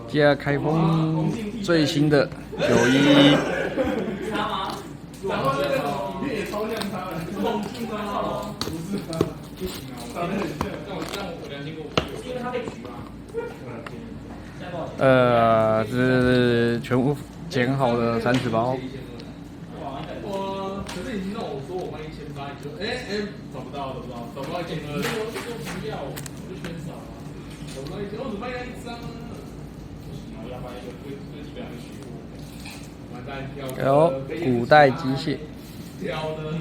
接下来开封最新的91。他吗？然后那个影片也超像他的，梦境吗？不是他，不行啊，我长得很像，让我良心过不去。是因为他被举吗？这是全部剪好的30包。我可是已经让我说我卖1800，你就找不到1000了，就不要，我就圈少了，找不到1000，我只卖1张。不行啊，我要卖一个最基本的虚货。完蛋，挑古代机械。挑的嘛。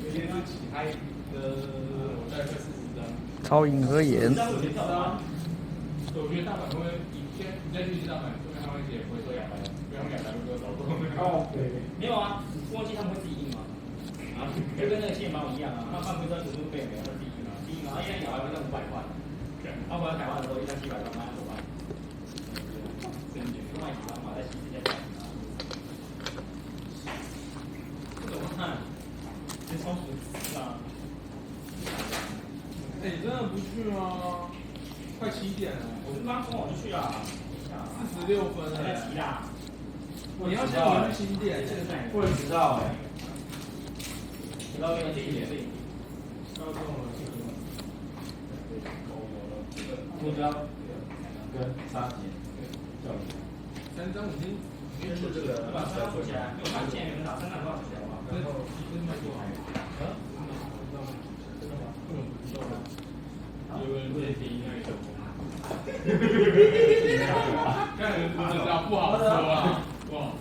有些是起嗨的，我大概快40张。超银河眼。我觉得大阪会你再去大阪，后面他们也不会说200，因为他们200都找过。哦，对，没有啊，忘记他们会自己印吗？啊，就跟那个蟹毛一样啊，他们不知道只是被没有他自己印啊，自己印啊，一张咬还会挣500块，他回来台湾的时候一张700块卖多少？真的，卖几张嘛，在西之间卖几张？这怎么看？这超损失啊！你真的不去吗？快7点了，我是刚从我就去了，46分了。在骑啦，你要先回去新店，不能迟到哎。迟到那个1点。高中了，目标跟沙姐教练。3张已经是这个，把3张锁起来，因为我看现在有人打3张多少钱嘛？然后1分卖多少？真的吗？根本不知道吗？有个人会听那个。看人不知道，不好说啊，不好说。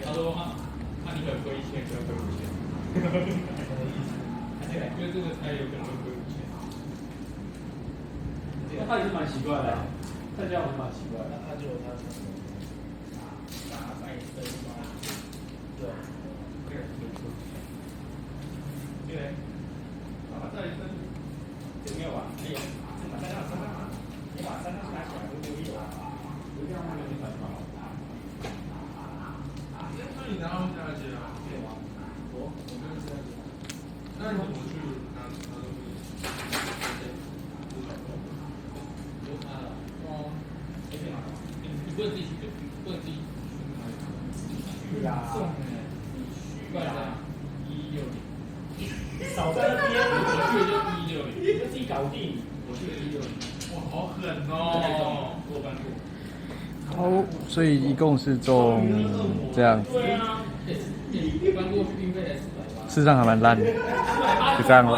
他说他你可能亏1000，可能亏5000。因为这个才有可能会亏5000。他也是蛮奇怪的，他这样蛮奇怪的。他就他大赛生嘛，对。对，再生这没有吧？没有，这把3张3张啊，你把3张拿起来都没有啊，不这样卖给你3张。那你拿回家去啊？没有啊，我没有下去。那你怎么去拿东西？有他了。哦，你不能自己去，不能自己去买。送的，你虚的160。少在那边，我去就160，你就自己搞定。我去160，哇，好狠哦！我搬过。好，所以一共是中这样子。对啊，你搬过去运费才400吧？事实上还蛮烂的，就这样了。